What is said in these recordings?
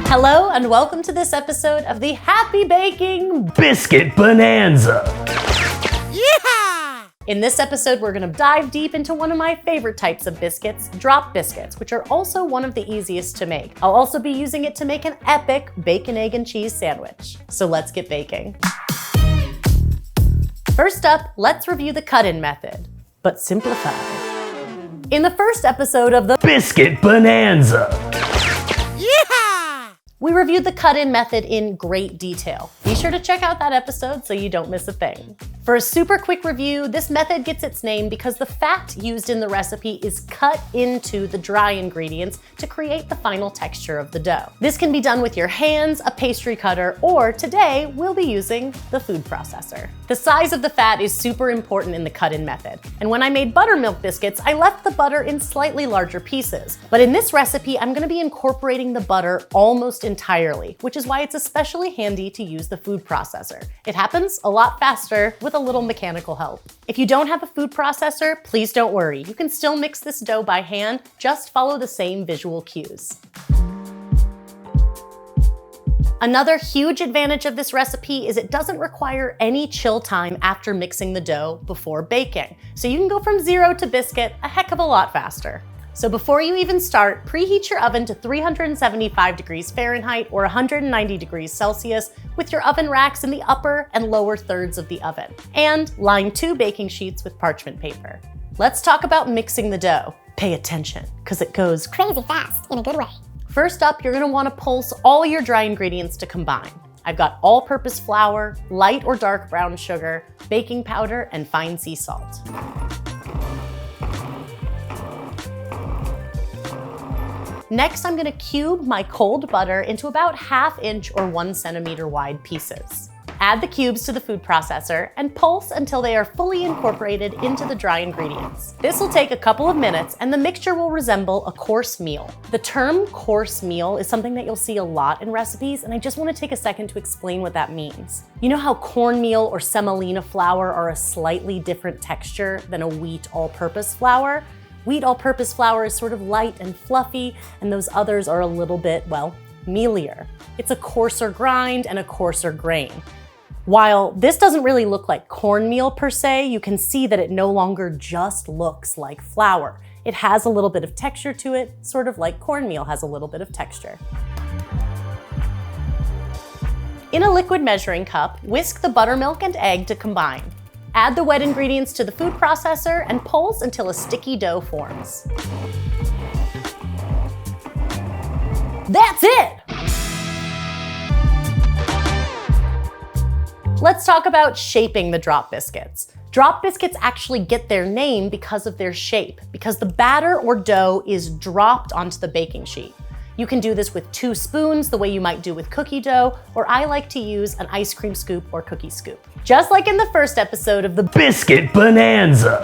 Hello and welcome to this episode of the Happy Baking Biscuit Bonanza. Yeah! In this episode, we're gonna dive deep into one of my favorite types of biscuits, drop biscuits, which are also one of the easiest to make. I'll also be using it to make an epic bacon, egg, and cheese sandwich. So let's get baking. First up, let's review the cut-in method, but simplified. In the first episode of the Biscuit Bonanza, we reviewed the cut-in method in great detail. Be sure to check out that episode so you don't miss a thing. For a super quick review, this method gets its name because the fat used in the recipe is cut into the dry ingredients to create the final texture of the dough. This can be done with your hands, a pastry cutter, or today we'll be using the food processor. The size of the fat is super important in the cut-in method. And when I made buttermilk biscuits, I left the butter in slightly larger pieces. But in this recipe, I'm gonna be incorporating the butter almost entirely, which is why it's especially handy to use the food processor. It happens a lot faster with a little mechanical help. If you don't have a food processor, please don't worry. You can still mix this dough by hand, just follow the same visual cues. Another huge advantage of this recipe is it doesn't require any chill time after mixing the dough before baking. So you can go from 0 to biscuit a heck of a lot faster. So before you even start, preheat your oven to 375 degrees Fahrenheit or 190 degrees Celsius with your oven racks in the upper and lower thirds of the oven. And line 2 baking sheets with parchment paper. Let's talk about mixing the dough. Pay attention, because it goes crazy fast in a good way. First up, you're gonna wanna pulse all your dry ingredients to combine. I've got all-purpose flour, light or dark brown sugar, baking powder, and fine sea salt. Next, I'm gonna cube my cold butter into about 1/2 inch or 1 centimeter wide pieces. Add the cubes to the food processor and pulse until they are fully incorporated into the dry ingredients. This will take a couple of minutes and the mixture will resemble a course meal. The term course meal is something that you'll see a lot in recipes, and I just want to take a second to explain what that means. You know how cornmeal or semolina flour are a slightly different texture than a wheat all-purpose flour? Wheat all-purpose flour is sort of light and fluffy, and those others are a little bit, well, mealier. It's a coarser grind and a coarser grain. While this doesn't really look like cornmeal per se, you can see that it no longer just looks like flour. It has a little bit of texture to it, sort of like cornmeal has a little bit of texture. In a liquid measuring cup, whisk the buttermilk and egg to combine. Add the wet ingredients to the food processor and pulse until a sticky dough forms. That's it! Let's talk about shaping the drop biscuits. Drop biscuits actually get their name because of their shape, because the batter or dough is dropped onto the baking sheet. You can do this with 2 spoons, the way you might do with cookie dough, or I like to use an ice cream scoop or cookie scoop. Just like in the first episode of the Biscuit Bonanza.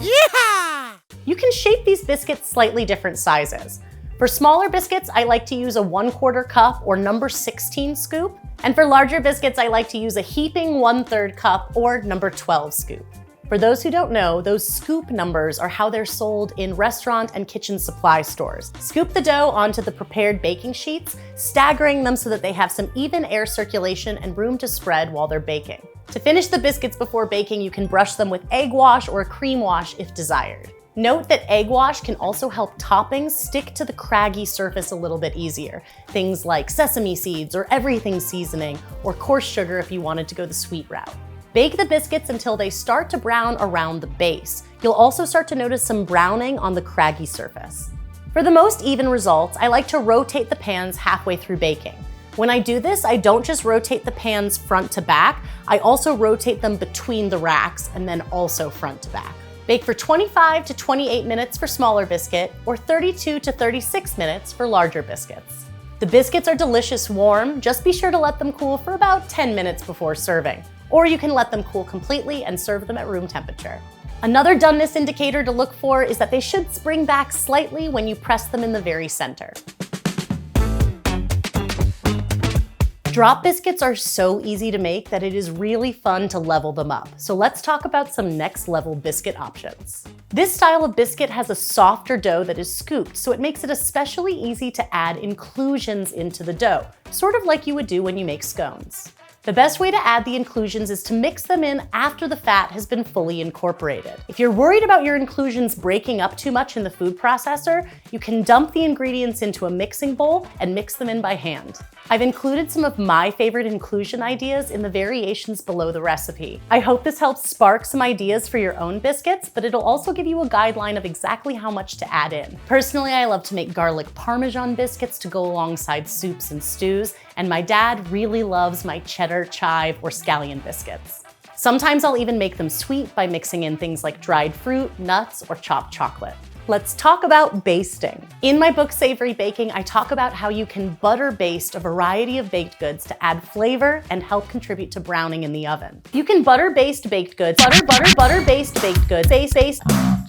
Yeah! You can shape these biscuits slightly different sizes. For smaller biscuits, I like to use a 1/4 cup or number 16 scoop. And for larger biscuits, I like to use a heaping 1/3 cup or number 12 scoop. For those who don't know, those scoop numbers are how they're sold in restaurant and kitchen supply stores. Scoop the dough onto the prepared baking sheets, staggering them so that they have some even air circulation and room to spread while they're baking. To finish the biscuits before baking, you can brush them with egg wash or a cream wash if desired. Note that egg wash can also help toppings stick to the craggy surface a little bit easier. Things like sesame seeds or everything seasoning, or coarse sugar if you wanted to go the sweet route. Bake the biscuits until they start to brown around the base. You'll also start to notice some browning on the craggy surface. For the most even results, I like to rotate the pans halfway through baking. When I do this, I don't just rotate the pans front to back, I also rotate them between the racks and then also front to back. Bake for 25 to 28 minutes for smaller biscuit, or 32 to 36 minutes for larger biscuits. The biscuits are delicious warm, just be sure to let them cool for about 10 minutes before serving. Or you can let them cool completely and serve them at room temperature. Another doneness indicator to look for is that they should spring back slightly when you press them in the very center. Drop biscuits are so easy to make that it is really fun to level them up. So let's talk about some next level biscuit options. This style of biscuit has a softer dough that is scooped, so it makes it especially easy to add inclusions into the dough, sort of like you would do when you make scones. The best way to add the inclusions is to mix them in after the fat has been fully incorporated. If you're worried about your inclusions breaking up too much in the food processor, you can dump the ingredients into a mixing bowl and mix them in by hand. I've included some of my favorite inclusion ideas in the variations below the recipe. I hope this helps spark some ideas for your own biscuits, but it'll also give you a guideline of exactly how much to add in. Personally, I love to make garlic parmesan biscuits to go alongside soups and stews, and my dad really loves my cheddar, chive, or scallion biscuits. Sometimes I'll even make them sweet by mixing in things like dried fruit, nuts, or chopped chocolate. Let's talk about basting. In my book, Savory Baking, I talk about how you can butter baste a variety of baked goods to add flavor and help contribute to browning in the oven. You can butter baste baked goods, butter baste baked goods,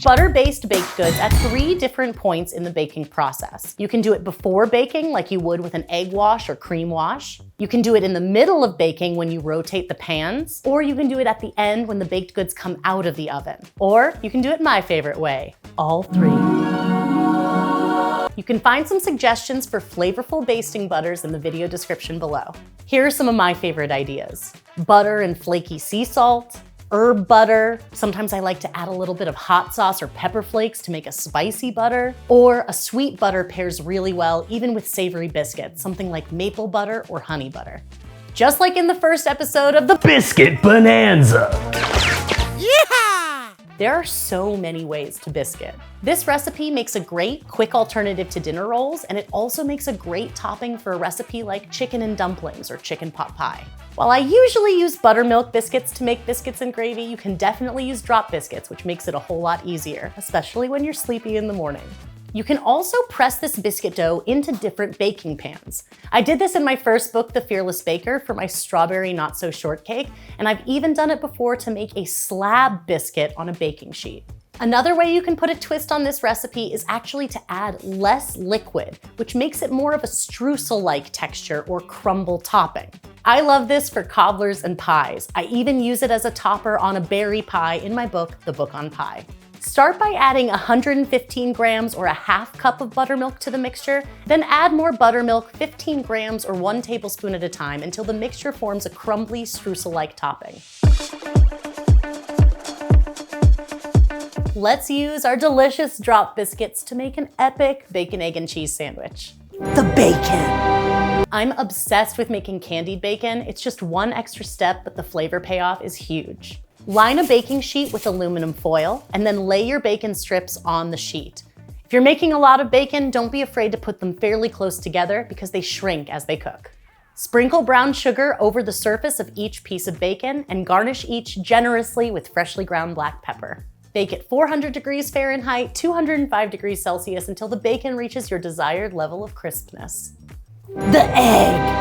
butter baste baked goods at 3 different points in the baking process. You can do it before baking, like you would with an egg wash or cream wash. You can do it in the middle of baking when you rotate the pans, or you can do it at the end when the baked goods come out of the oven. Or you can do it my favorite way, all 3. You can find some suggestions for flavorful basting butters in the video description below. Here are some of my favorite ideas. Butter and flaky sea salt, herb butter. Sometimes I like to add a little bit of hot sauce or pepper flakes to make a spicy butter. Or a sweet butter pairs really well even with savory biscuits, something like maple butter or honey butter. Just like in the first episode of the Biscuit Bonanza. There are so many ways to biscuit. This recipe makes a great, quick alternative to dinner rolls, and it also makes a great topping for a recipe like chicken and dumplings or chicken pot pie. While I usually use buttermilk biscuits to make biscuits and gravy, you can definitely use drop biscuits, which makes it a whole lot easier, especially when you're sleepy in the morning. You can also press this biscuit dough into different baking pans. I did this in my first book, The Fearless Baker, for my strawberry not-so shortcake, and I've even done it before to make a slab biscuit on a baking sheet. Another way you can put a twist on this recipe is actually to add less liquid, which makes it more of a streusel-like texture or crumble topping. I love this for cobblers and pies. I even use it as a topper on a berry pie in my book, The Book on Pie. Start by adding 115 grams or a half cup of buttermilk to the mixture, then add more buttermilk, 15 grams or 1 tablespoon at a time until the mixture forms a crumbly streusel-like topping. Let's use our delicious drop biscuits to make an epic bacon, egg, and cheese sandwich. The bacon! I'm obsessed with making candied bacon. It's just one extra step, but the flavor payoff is huge. Line a baking sheet with aluminum foil and then lay your bacon strips on the sheet. If you're making a lot of bacon, don't be afraid to put them fairly close together because they shrink as they cook. Sprinkle brown sugar over the surface of each piece of bacon and garnish each generously with freshly ground black pepper. Bake at 400 degrees Fahrenheit, 205 degrees Celsius until the bacon reaches your desired level of crispness. The egg!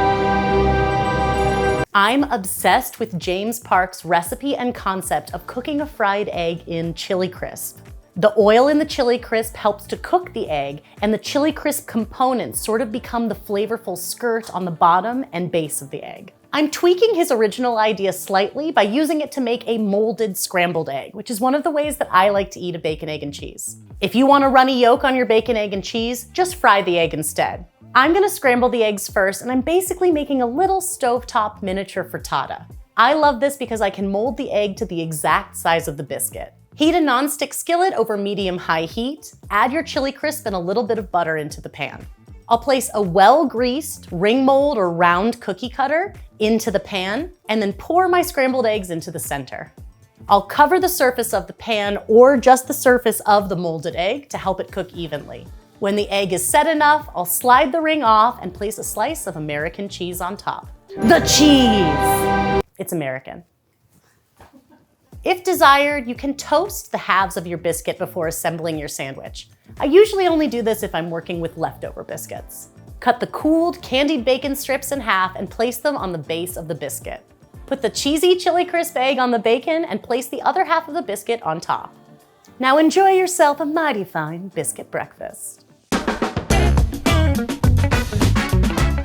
I'm obsessed with James Park's recipe and concept of cooking a fried egg in chili crisp. The oil in the chili crisp helps to cook the egg, and the chili crisp components sort of become the flavorful skirt on the bottom and base of the egg. I'm tweaking his original idea slightly by using it to make a molded scrambled egg, which is one of the ways that I like to eat a bacon, egg, and cheese. If you want a runny yolk on your bacon, egg, and cheese, just fry the egg instead. I'm gonna scramble the eggs first, and I'm basically making a little stovetop miniature frittata. I love this because I can mold the egg to the exact size of the biscuit. Heat a nonstick skillet over medium-high heat, add your chili crisp and a little bit of butter into the pan. I'll place a well-greased ring mold or round cookie cutter into the pan, and then pour my scrambled eggs into the center. I'll cover the surface of the pan or just the surface of the molded egg to help it cook evenly. When the egg is set enough, I'll slide the ring off and place a slice of American cheese on top. The cheese! It's American. If desired, you can toast the halves of your biscuit before assembling your sandwich. I usually only do this if I'm working with leftover biscuits. Cut the cooled candied bacon strips in half and place them on the base of the biscuit. Put the cheesy chili crisp egg on the bacon and place the other half of the biscuit on top. Now enjoy yourself a mighty fine biscuit breakfast.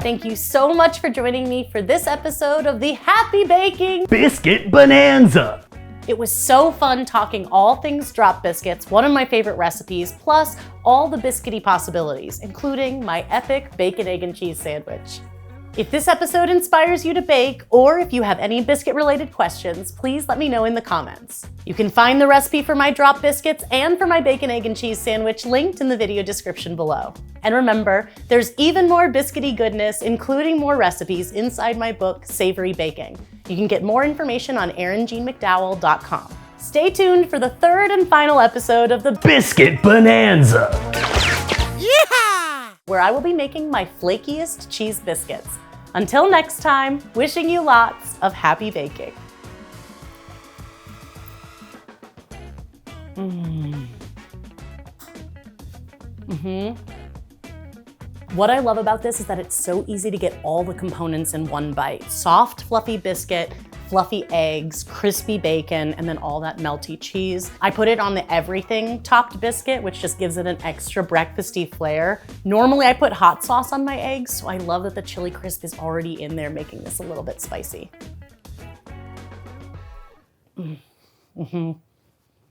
Thank you so much for joining me for this episode of the Happy Baking Biscuit Bonanza. It was so fun talking all things drop biscuits, one of my favorite recipes, plus all the biscuity possibilities, including my epic bacon, egg, and cheese sandwich. If this episode inspires you to bake, or if you have any biscuit-related questions, please let me know in the comments. You can find the recipe for my drop biscuits and for my bacon, egg, and cheese sandwich linked in the video description below. And remember, there's even more biscuity goodness, including more recipes, inside my book, Savory Baking. You can get more information on ErinJeanneMcDowell.com. Stay tuned for the third and final episode of the Biscuit Bonanza. Yeah! Where I will be making my flakiest cheese biscuits. Until next time, wishing you lots of happy baking. What I love about this is that it's so easy to get all the components in one bite. Soft, fluffy biscuit, fluffy eggs, crispy bacon, and then all that melty cheese. I put it on the everything topped biscuit, which just gives it an extra breakfasty flair. Normally I put hot sauce on my eggs, so I love that the chili crisp is already in there, making this a little bit spicy.